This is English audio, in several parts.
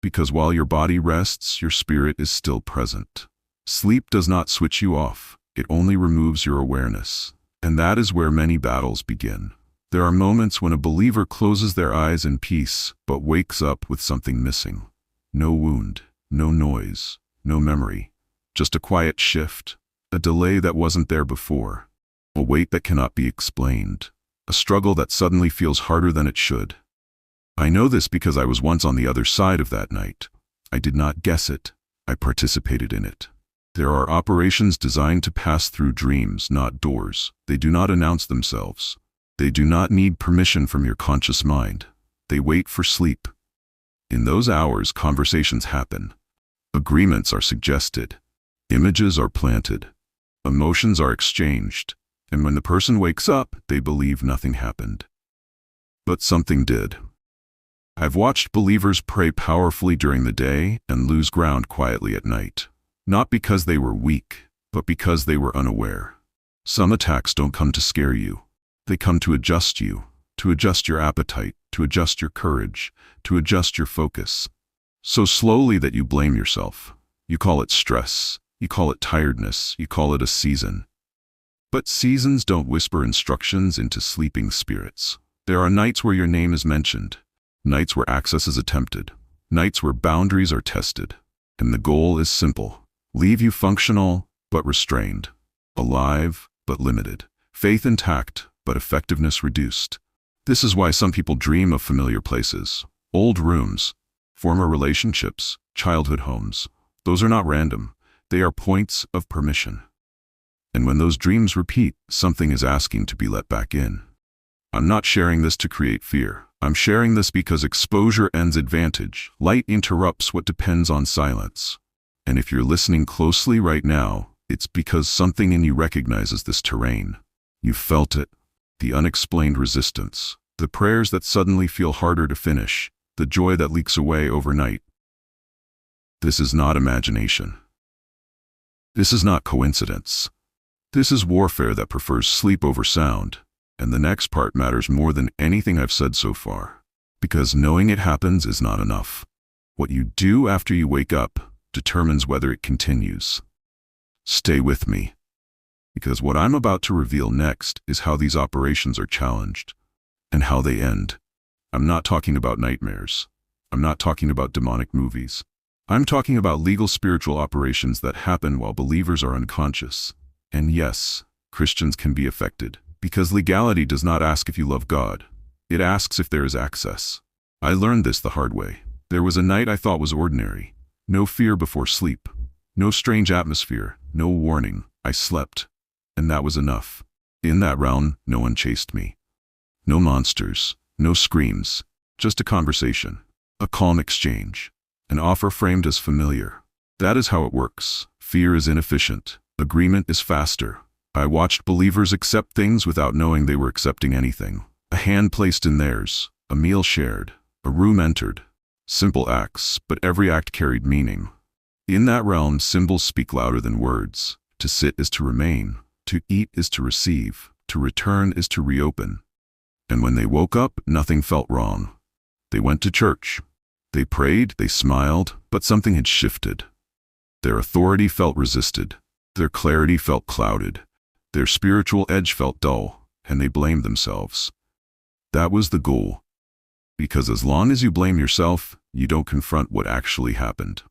Because while your body rests, your spirit is still present. Sleep does not switch you off, it only removes your awareness. And that is where many battles begin. There are moments when a believer closes their eyes in peace, but wakes up with something missing. No wound, no noise, no memory. Just a quiet shift, a delay that wasn't there before, a weight that cannot be explained, a struggle that suddenly feels harder than it should. I know this because I was once on the other side of that night. I did not guess it, I participated in it. There are operations designed to pass through dreams, not doors. They do not announce themselves. They do not need permission from your conscious mind. They wait for sleep. In those hours, conversations happen. Agreements are suggested. Images are planted. Emotions are exchanged. And when the person wakes up, they believe nothing happened. But something did. I've watched believers pray powerfully during the day and lose ground quietly at night. Not because they were weak, but because they were unaware. Some attacks don't come to scare you. They come to adjust you, to adjust your appetite, to adjust your courage, to adjust your focus. So slowly that you blame yourself. You call it stress. You call it tiredness. You call it a season. But seasons don't whisper instructions into sleeping spirits. There are nights where your name is mentioned, nights where access is attempted, nights where boundaries are tested. And the goal is simple. Leave you functional, but restrained. Alive, but limited. Faith intact, but effectiveness reduced. This is why some people dream of familiar places. Old rooms, former relationships, childhood homes. Those are not random. They are points of permission. And when those dreams repeat, something is asking to be let back in. I'm not sharing this to create fear. I'm sharing this because exposure ends advantage. Light interrupts what depends on silence. And if you're listening closely right now, it's because something in you recognizes this terrain. You felt it. The unexplained resistance. The prayers that suddenly feel harder to finish. The joy that leaks away overnight. This is not imagination. This is not coincidence. This is warfare that prefers sleep over sound. And the next part matters more than anything I've said so far. Because knowing it happens is not enough. What you do after you wake up determines whether it continues. Stay with me. Because what I'm about to reveal next is how these operations are challenged. And how they end. I'm not talking about nightmares. I'm not talking about demonic movies. I'm talking about legal spiritual operations that happen while believers are unconscious. And yes, Christians can be affected. Because legality does not ask if you love God. It asks if there is access. I learned this the hard way. There was a night I thought was ordinary. No fear before sleep. No strange atmosphere. No warning. I slept. And that was enough. In that realm, no one chased me. No monsters. No screams. Just a conversation. A calm exchange. An offer framed as familiar. That is how it works. Fear is inefficient. Agreement is faster. I watched believers accept things without knowing they were accepting anything. A hand placed in theirs, a meal shared, a room entered. Simple acts, but every act carried meaning. In that realm, symbols speak louder than words. To sit is to remain. To eat is to receive. To return is to reopen. And when they woke up, nothing felt wrong. They went to church. They prayed, they smiled, but something had shifted. Their authority felt resisted. Their clarity felt clouded. Their spiritual edge felt dull, and they blamed themselves. That was the goal. Because as long as you blame yourself, you don't confront what actually happened.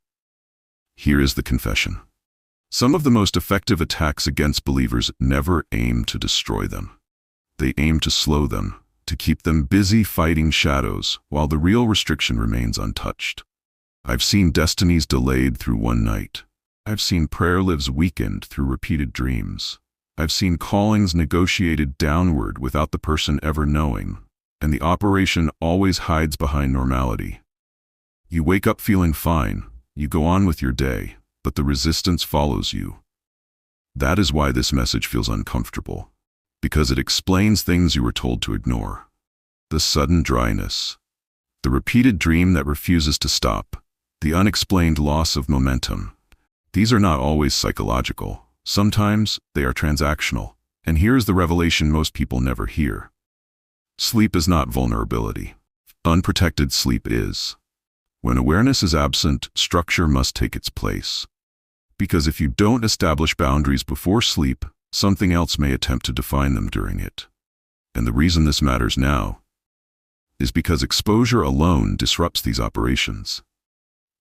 Here is the confession. Some of the most effective attacks against believers never aim to destroy them. They aim to slow them, to keep them busy fighting shadows, while the real restriction remains untouched. I've seen destinies delayed through one night. I've seen prayer lives weakened through repeated dreams. I've seen callings negotiated downward without the person ever knowing, and the operation always hides behind normality. You wake up feeling fine, you go on with your day, but the resistance follows you. That is why this message feels uncomfortable, because it explains things you were told to ignore. The sudden dryness, the repeated dream that refuses to stop, the unexplained loss of momentum. These are not always psychological. Sometimes they are transactional, and here is the revelation most people never hear. Sleep is not vulnerability. Unprotected sleep is. When awareness is absent, structure must take its place. Because if you don't establish boundaries before sleep, something else may attempt to define them during it. And the reason this matters now is because exposure alone disrupts these operations.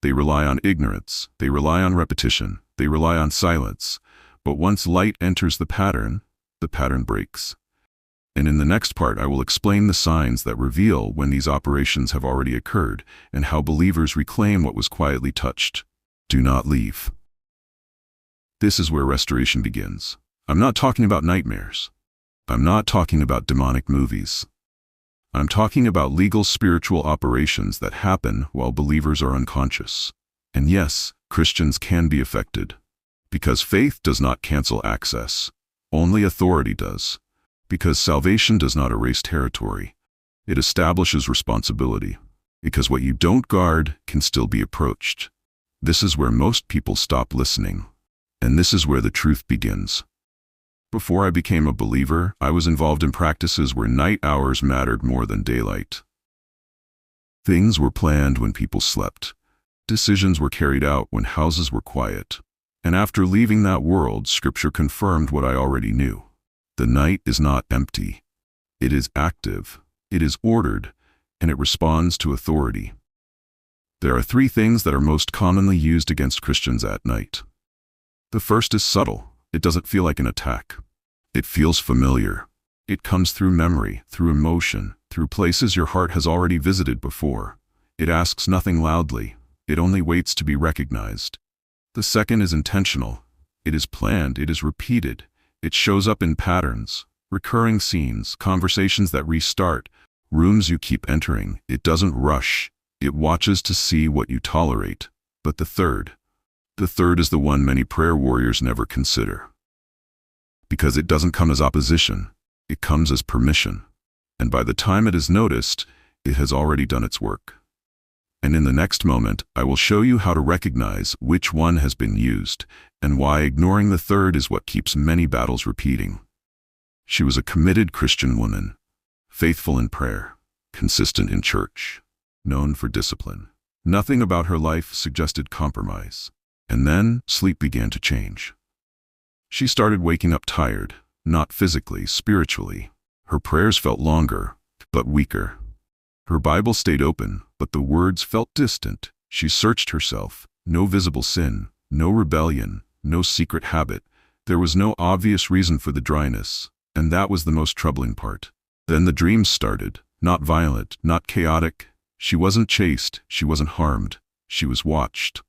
They rely on ignorance, they rely on repetition, they rely on silence, but once light enters the pattern breaks. And in the next part, I will explain the signs that reveal when these operations have already occurred and how believers reclaim what was quietly touched. Do not leave. This is where restoration begins. I'm not talking about nightmares. I'm not talking about demonic movies. I'm talking about legal spiritual operations that happen while believers are unconscious. And yes, Christians can be affected. Because faith does not cancel access. Only authority does. Because salvation does not erase territory. It establishes responsibility. Because what you don't guard can still be approached. This is where most people stop listening. And this is where the truth begins. Before I became a believer, I was involved in practices where night hours mattered more than daylight. Things were planned when people slept. Decisions were carried out when houses were quiet. And after leaving that world, Scripture confirmed what I already knew. The night is not empty. It is active, it is ordered, and it responds to authority. There are three things that are most commonly used against Christians at night. The first is subtle. It doesn't feel like an attack. It feels familiar. It comes through memory, through emotion, through places your heart has already visited before. It asks nothing loudly. It only waits to be recognized. The second is intentional. It is planned. It is repeated. It shows up in patterns, recurring scenes, conversations that restart, rooms you keep entering. It doesn't rush. It watches to see what you tolerate. But the third is the one many prayer warriors never consider. Because it doesn't come as opposition, it comes as permission. And by the time it is noticed, it has already done its work. And in the next moment, I will show you how to recognize which one has been used, and why ignoring the third is what keeps many battles repeating. She was a committed Christian woman, faithful in prayer, consistent in church, known for discipline. Nothing about her life suggested compromise. And then, sleep began to change. She started waking up tired, not physically, spiritually. Her prayers felt longer, but weaker. Her Bible stayed open, but the words felt distant. She searched herself. No visible sin, no rebellion, no secret habit. There was no obvious reason for the dryness, and that was the most troubling part. Then the dreams started, not violent, not chaotic. She wasn't chased, she wasn't harmed. She was watched.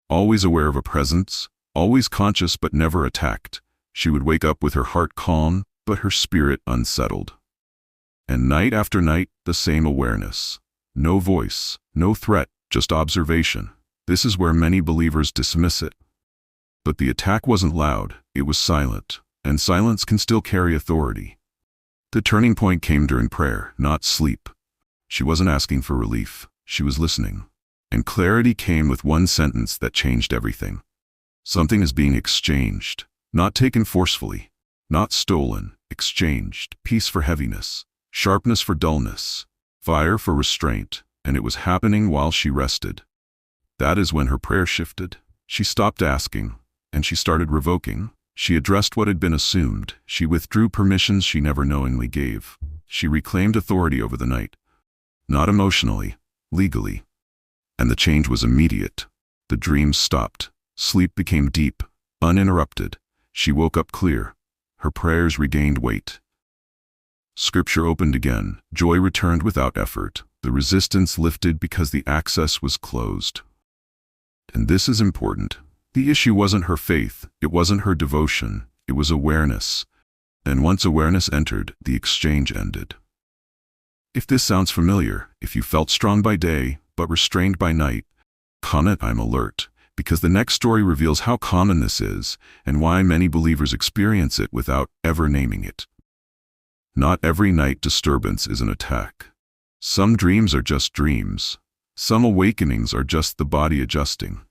Always aware of a presence, always conscious but never attacked. She would wake up with her heart calm, but her spirit unsettled. And night after night, the same awareness. No voice, no threat, just observation. This is where many believers dismiss it. But the attack wasn't loud, it was silent, and silence can still carry authority. The turning point came during prayer, not sleep. She wasn't asking for relief, she was listening. And clarity came with one sentence that changed everything. Something is being exchanged, not taken forcefully, not stolen, exchanged, peace for heaviness, sharpness for dullness, fire for restraint, and it was happening while she rested. That is when her prayer shifted. She stopped asking, and she started revoking. She addressed what had been assumed. She withdrew permissions she never knowingly gave. She reclaimed authority over the night. Not emotionally, legally. And the change was immediate. The dreams stopped. Sleep became deep, uninterrupted. She woke up clear. Her prayers regained weight. Scripture opened again. Joy returned without effort. The resistance lifted because the access was closed. And this is important. The issue wasn't her faith. It wasn't her devotion. It was awareness. And once awareness entered, the exchange ended. If this sounds familiar, if you felt strong by day, but restrained by night, comment "I'm alert," because the next story reveals how common this is and why many believers experience it without ever naming it. Not every night disturbance is an attack. Some dreams are just dreams. Some awakenings are just the body adjusting.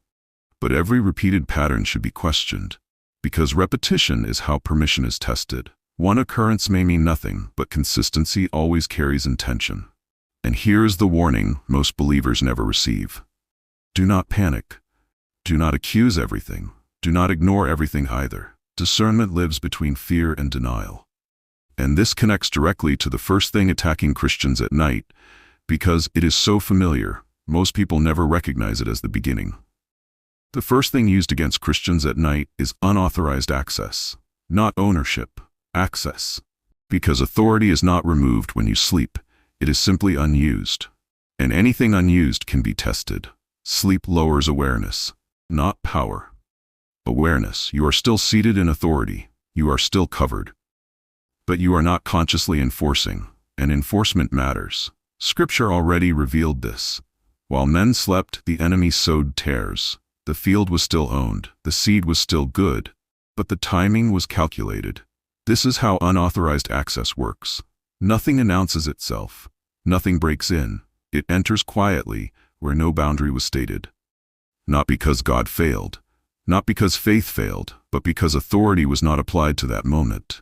But every repeated pattern should be questioned, because repetition is how permission is tested. One occurrence may mean nothing, but consistency always carries intention. And here is the warning most believers never receive. Do not panic. Do not accuse everything. Do not ignore everything either. Discernment lives between fear and denial. And this connects directly to the first thing attacking Christians at night, because it is so familiar, most people never recognize it as the beginning. The first thing used against Christians at night is unauthorized access, not ownership, access. Because authority is not removed when you sleep, it is simply unused. And anything unused can be tested. Sleep lowers awareness, not power. Awareness, you are still seated in authority, you are still covered. But you are not consciously enforcing, and enforcement matters. Scripture already revealed this. While men slept, the enemy sowed tares. The field was still owned, the seed was still good, but the timing was calculated. This is how unauthorized access works. Nothing announces itself. Nothing breaks in. It enters quietly, where no boundary was stated. Not because God failed, not because faith failed, but because authority was not applied to that moment.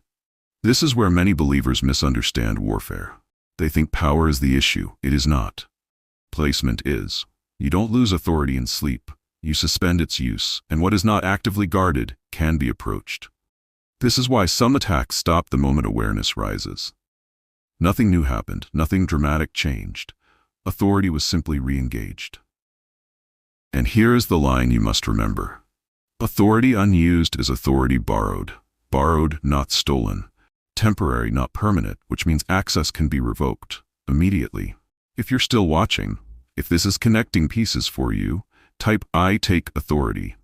This is where many believers misunderstand warfare. They think power is the issue. It is not. Placement is. You don't lose authority in sleep. You suspend its use, and what is not actively guarded can be approached. This is why some attacks stop the moment awareness rises. Nothing new happened, nothing dramatic changed. Authority was simply re-engaged. And here is the line you must remember. Authority unused is authority borrowed. Borrowed, not stolen. Temporary, not permanent, which means access can be revoked immediately. If you're still watching, if this is connecting pieces for you, type I take authority.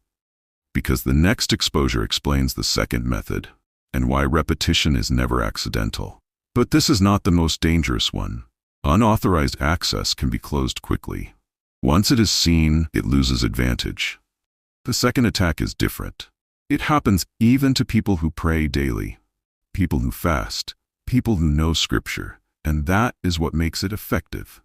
Because the next exposure explains the second method, and why repetition is never accidental. But this is not the most dangerous one. Unauthorized access can be closed quickly. Once it is seen, it loses advantage. The second attack is different. It happens even to people who pray daily, people who fast, people who know Scripture, and that is what makes it effective.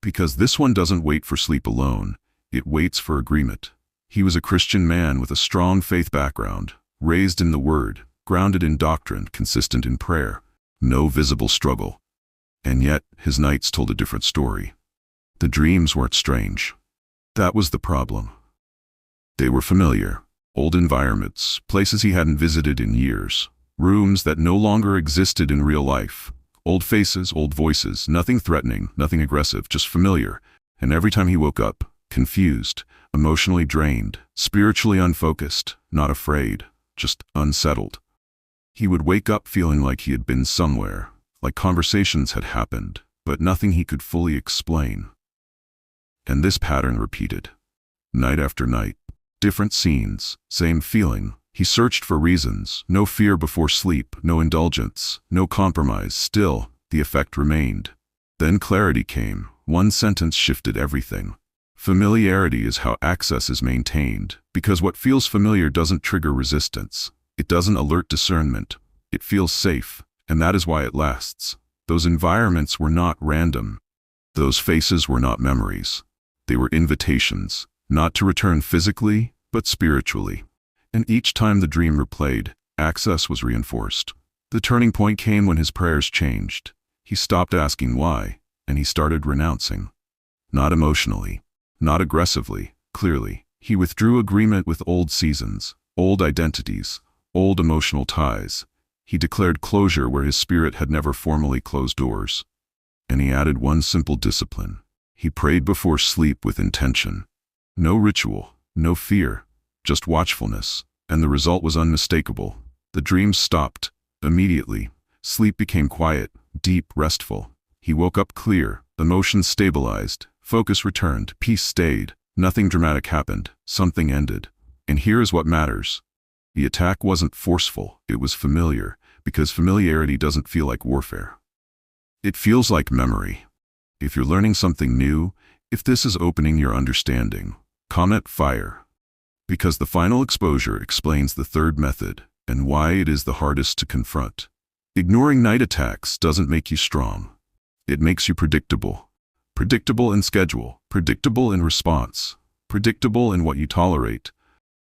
Because this one doesn't wait for sleep alone, it waits for agreement. He was a Christian man with a strong faith background, raised in the Word, grounded in doctrine, consistent in prayer, no visible struggle. And yet, his nights told a different story. The dreams weren't strange. That was the problem. They were familiar, old environments, places he hadn't visited in years, rooms that no longer existed in real life. Old faces, old voices, nothing threatening, nothing aggressive, just familiar. And every time he woke up, confused, emotionally drained, spiritually unfocused, not afraid, just unsettled. He would wake up feeling like he had been somewhere, like conversations had happened, but nothing he could fully explain. And this pattern repeated. Night after night, different scenes, same feeling. He searched for reasons, no fear before sleep, no indulgence, no compromise. Still, the effect remained. Then clarity came. One sentence shifted everything. Familiarity is how access is maintained, because what feels familiar doesn't trigger resistance. It doesn't alert discernment. It feels safe, and that is why it lasts. Those environments were not random. Those faces were not memories. They were invitations, not to return physically, but spiritually. And each time the dream replayed, access was reinforced. The turning point came when his prayers changed. He stopped asking why, and he started renouncing. Not emotionally, not aggressively, clearly. He withdrew agreement with old seasons, old identities, old emotional ties. He declared closure where his spirit had never formally closed doors. And he added one simple discipline. He prayed before sleep with intention. No ritual, no fear, just watchfulness, and the result was unmistakable. The dreams stopped. Immediately, sleep became quiet, deep, restful. He woke up clear, emotions stabilized, focus returned, peace stayed. Nothing dramatic happened, something ended. And here is what matters. The attack wasn't forceful, it was familiar, because familiarity doesn't feel like warfare. It feels like memory. If you're learning something new, if this is opening your understanding, comment fire. Because the final exposure explains the third method and why it is the hardest to confront. Ignoring night attacks doesn't make you strong. It makes you predictable. Predictable in schedule, predictable in response, predictable in what you tolerate.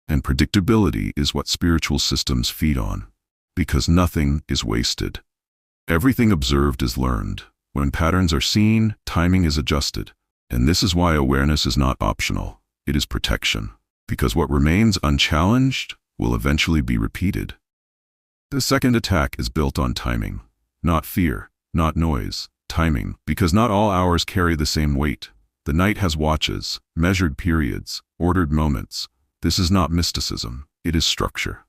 And predictability is what spiritual systems feed on. Because nothing is wasted. Everything observed is learned. When patterns are seen, timing is adjusted. And this is why awareness is not optional. It is protection. Because what remains unchallenged will eventually be repeated. The second attack is built on timing. Not fear, not noise, timing, because not all hours carry the same weight. The night has watches, measured periods, ordered moments. This is not mysticism, it is structure.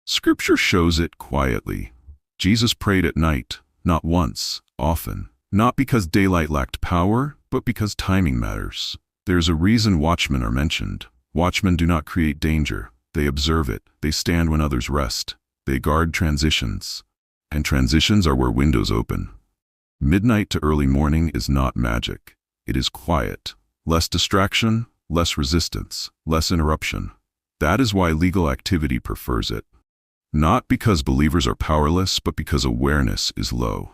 Scripture shows it quietly. Jesus prayed at night, not once, often. Not because daylight lacked power, but because timing matters. There's a reason watchmen are mentioned. Watchmen do not create danger. They observe it. They stand when others rest. They guard transitions. And transitions are where windows open. Midnight to early morning is not magic. It is quiet. Less distraction, less resistance, less interruption. That is why legal activity prefers it. Not because believers are powerless, but because awareness is low.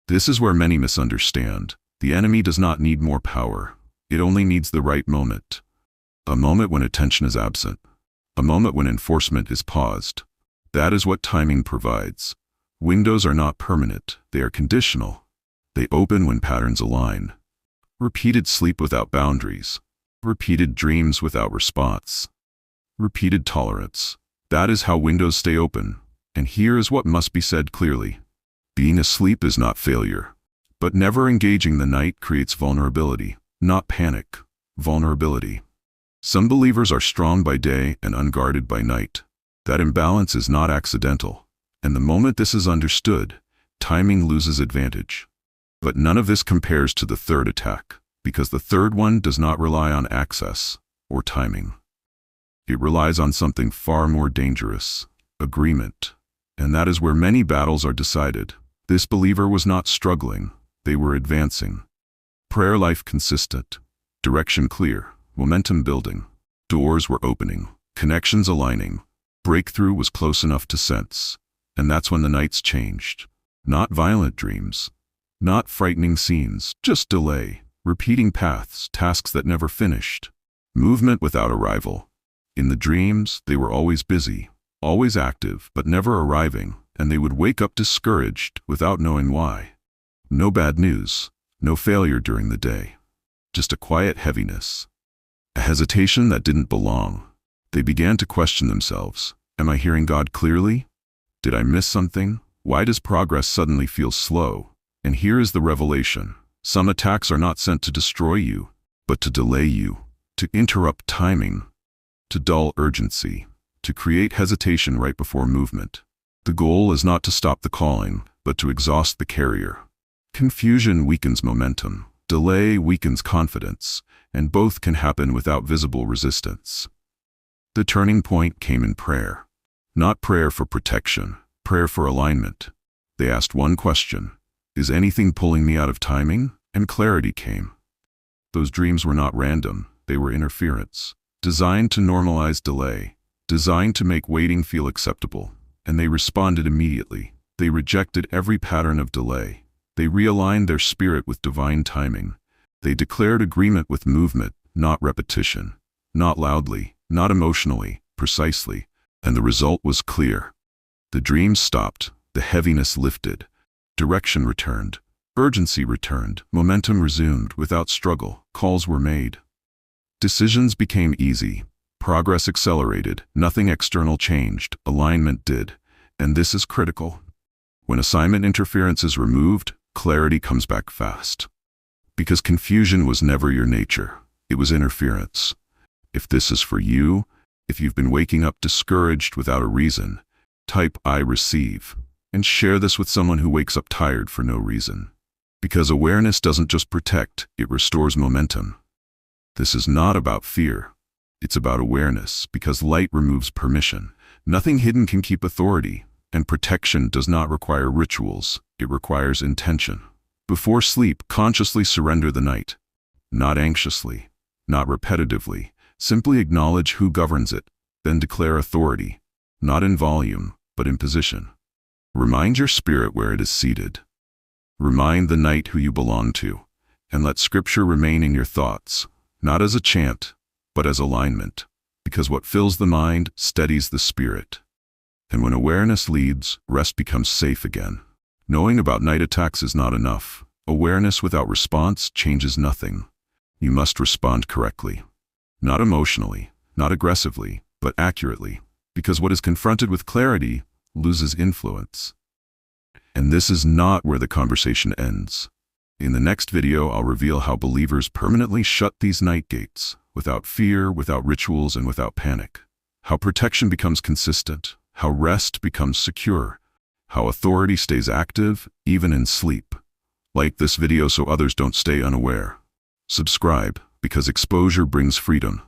This is where many misunderstand. The enemy does not need more power. It only needs the right moment. A moment when attention is absent. A moment when enforcement is paused. That is what timing provides. Windows are not permanent. They are conditional. They open when patterns align. Repeated sleep without boundaries. Repeated dreams without response. Repeated tolerance. That is how windows stay open. And here is what must be said clearly. Being asleep is not failure. But never engaging the night creates vulnerability. Not panic. Vulnerability. Some believers are strong by day and unguarded by night. That imbalance is not accidental. And the moment this is understood, timing loses advantage. But none of this compares to the third attack, because the third one does not rely on access or timing. It relies on something far more dangerous, agreement. And that is where many battles are decided. This believer was not struggling, they were advancing. Prayer life consistent, direction clear, momentum building. Doors were opening, connections aligning. Breakthrough was close enough to sense. And that's when the nights changed. Not violent dreams. Not frightening scenes, just delay. Repeating paths, tasks that never finished. Movement without arrival. In the dreams, they were always busy, always active, but never arriving, and they would wake up discouraged without knowing why. No bad news, no failure during the day. Just a quiet heaviness. A hesitation that didn't belong. They began to question themselves. Am I hearing God clearly? Did I miss something? Why does progress suddenly feel slow? And here is the revelation. Some attacks are not sent to destroy you, but to delay you, to interrupt timing, to dull urgency, to create hesitation right before movement. The goal is not to stop the calling, but to exhaust the carrier. Confusion weakens momentum. Delay weakens confidence, and both can happen without visible resistance. The turning point came in prayer. Not prayer for protection, prayer for alignment. They asked one question, is anything pulling me out of timing? And clarity came. Those dreams were not random, they were interference, designed to normalize delay, designed to make waiting feel acceptable, and they responded immediately. They rejected every pattern of delay. They realigned their spirit with divine timing. They declared agreement with movement, not repetition, not loudly, not emotionally, precisely, and the result was clear. The dreams stopped, the heaviness lifted, direction returned, urgency returned, momentum resumed without struggle, calls were made. Decisions became easy, progress accelerated, nothing external changed, alignment did, and this is critical. When assignment interference is removed, clarity comes back fast. Because confusion was never your nature, it was interference. If this is for you, if you've been waking up discouraged without a reason, type I receive, and share this with someone who wakes up tired for no reason. Because awareness doesn't just protect, it restores momentum. This is not about fear. It's about awareness, because light removes permission. Nothing hidden can keep authority, and protection does not require rituals. It requires intention. Before sleep, consciously surrender the night. Not anxiously, not repetitively. Simply acknowledge who governs it, then declare authority. Not in volume, but in position. Remind your spirit where it is seated. Remind the night who you belong to, and let Scripture remain in your thoughts, not as a chant, but as alignment, because what fills the mind steadies the spirit. And when awareness leads, rest becomes safe again. Knowing about night attacks is not enough. Awareness without response changes nothing. You must respond correctly. Not emotionally, not aggressively, but accurately. Because what is confronted with clarity loses influence. And this is not where the conversation ends. In the next video, I'll reveal how believers permanently shut these night gates, without fear, without rituals, and without panic. How protection becomes consistent, how rest becomes secure, how authority stays active, even in sleep. Like this video so others don't stay unaware. Subscribe, because exposure brings freedom.